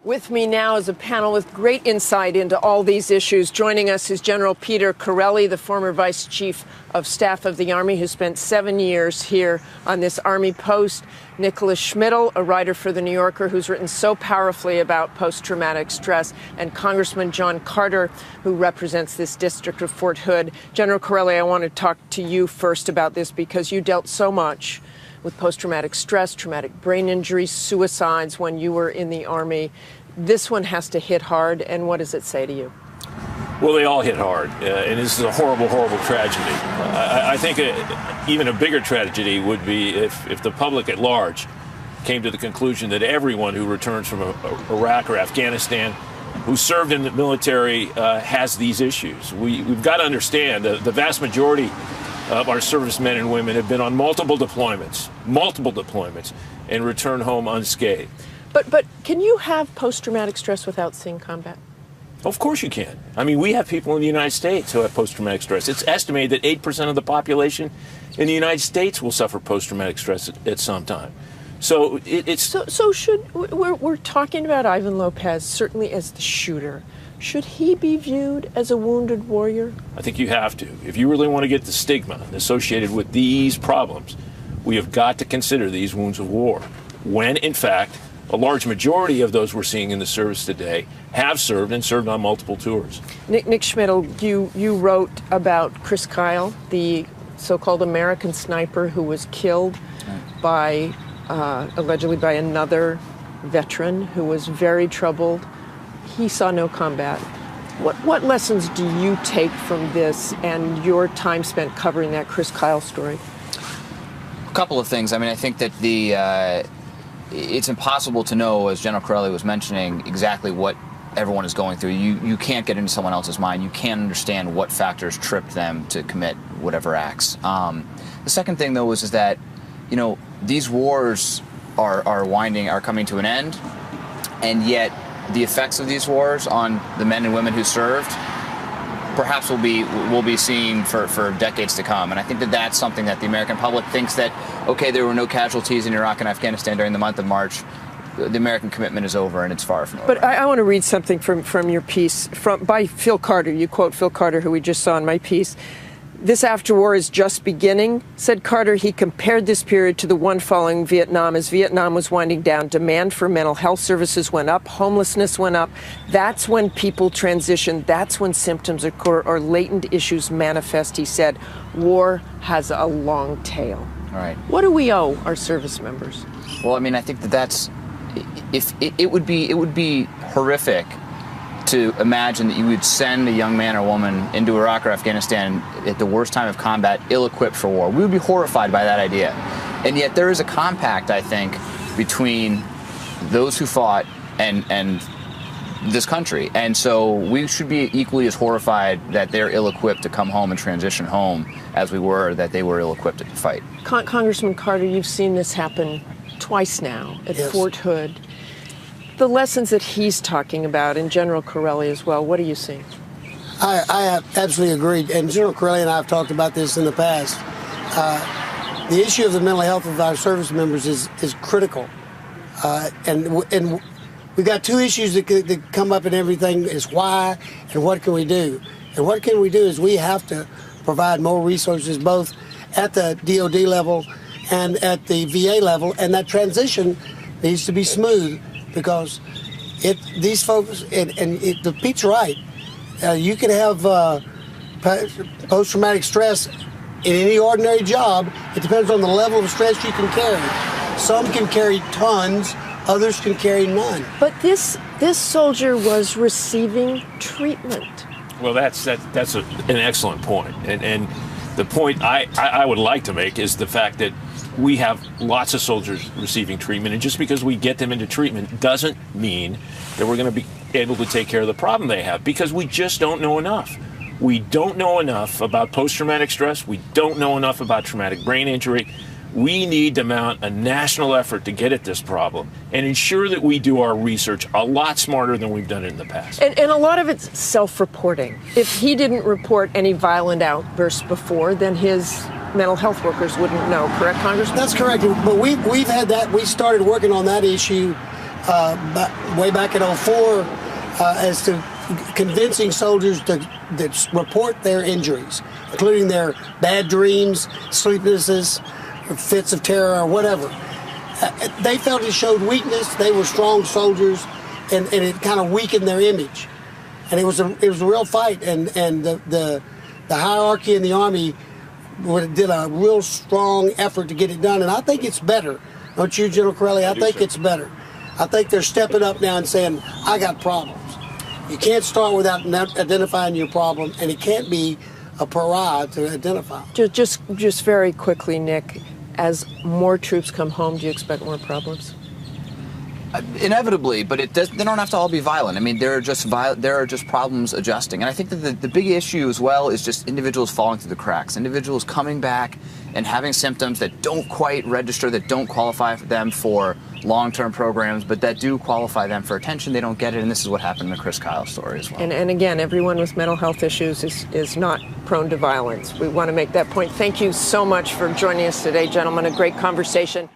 With me now is a panel with great insight into all these issues. Joining us is General Peter Chiarelli, the former Vice Chief of Staff of the Army, who spent 7 years here on this Army post. Nicholas Schmidle, a writer for The New Yorker, who's written so powerfully about post-traumatic stress, and Congressman John Carter, who represents this district of Fort Hood. General Chiarelli, I want to talk to you first about this because you dealt so much with post-traumatic stress, traumatic brain injuries, suicides when you were in the Army. This one has to hit hard, and what does it say to you? Well, they all hit hard, and this is a horrible, horrible tragedy. I think even a bigger tragedy would be if the public at large came to the conclusion that everyone who returns from Iraq or Afghanistan who served in the military has these issues. We've got to understand that the vast majority of our servicemen and women have been on multiple deployments, and return home unscathed. But can you have post-traumatic stress without seeing combat? Of course you can. I mean, we have people in the United States who have post-traumatic stress. It's estimated that 8% of the population in the United States will suffer post-traumatic stress at some time. So we're talking about Ivan Lopez, certainly as the shooter. Should he be viewed as a wounded warrior? I think you have to. If you really want to get the stigma associated with these problems, we have got to consider these wounds of war, when, in fact, a large majority of those we're seeing in the service today have served and served on multiple tours. Nick Schmidle, you wrote about Chris Kyle, the so-called American sniper who was killed by, allegedly by another veteran who was very troubled. He saw no combat. What lessons do you take from this and your time spent covering that Chris Kyle story? A couple of things. I mean, I think that it's impossible to know, as General Chiarelli was mentioning, exactly what everyone is going through. You can't get into someone else's mind. You can't understand what factors tripped them to commit whatever acts. The second thing, though, is that, you know, these wars are coming to an end, and yet the effects of these wars on the men and women who served perhaps will be seen for decades to come. And I think that that's something that the American public thinks that, okay, there were no casualties in Iraq and Afghanistan during the month of March. The American commitment is over, and it's far from over. But I want to read something from your piece by Phil Carter. You quote Phil Carter, who we just saw in my piece. "This after-war is just beginning," said Carter. He compared this period to the one following Vietnam. As Vietnam was winding down, demand for mental health services went up, homelessness went up. That's when people transition. That's when symptoms occur or latent issues manifest, he said. War has a long tail. All right. What do we owe our service members? Well, I mean, I think that's if it would be horrific to imagine that you would send a young man or woman into Iraq or Afghanistan at the worst time of combat, ill-equipped for war. We would be horrified by that idea. And yet there is a compact, I think, between those who fought and this country. And so we should be equally as horrified that they're ill-equipped to come home and transition home as we were that they were ill-equipped to fight. Congressman Carter, you've seen this happen twice now at Yes. Fort Hood. The lessons that he's talking about, and General Chiarelli as well, what are you seeing? I absolutely agree. And General Chiarelli and I have talked about this in the past. The issue of the mental health of our service members is critical. And we've got two issues that come up in everything is why and what can we do? And what can we do is we have to provide more resources both at the DOD level and at the VA level. And that transition needs to be smooth. Because these folks, Pete's right. You can have post-traumatic stress in any ordinary job. It depends on the level of stress you can carry. Some can carry tons, others can carry none. But this soldier was receiving treatment. Well, that's an excellent point. And the point I would like to make is the fact that we have lots of soldiers receiving treatment, and just because we get them into treatment doesn't mean that we're going to be able to take care of the problem they have, because we just don't know enough. We don't know enough about post-traumatic stress. We don't know enough about traumatic brain injury. We need to mount a national effort to get at this problem and ensure that we do our research a lot smarter than we've done it in the past. And a lot of it's self-reporting. If he didn't report any violent outbursts before, then his mental health workers wouldn't know, correct, Congressman? That's correct. But we've had that. We started working on that issue way back in '04 as to convincing soldiers to report their injuries, including their bad dreams, sleeplessness, fits of terror, or whatever. They felt it showed weakness. They were strong soldiers, and it kind of weakened their image. And it was a real fight. And the hierarchy in the Army did a real strong effort to get it done. And I think it's better. Don't you, General Chiarelli? I think it's better. I think they're stepping up now and saying, I got problems. You can't start without identifying your problem, and it can't be a pariah to identify. Just very quickly, Nick, as more troops come home, do you expect more problems? Inevitably, but they don't have to all be violent. I mean, there are just problems adjusting. And I think that the big issue as well is just individuals falling through the cracks, individuals coming back and having symptoms that don't quite register, that don't qualify for them for long-term programs, but that do qualify them for attention. They don't get it, and this is what happened in the Chris Kyle story as well. And again, everyone with mental health issues is not prone to violence. We want to make that point. Thank you so much for joining us today, gentlemen. A great conversation.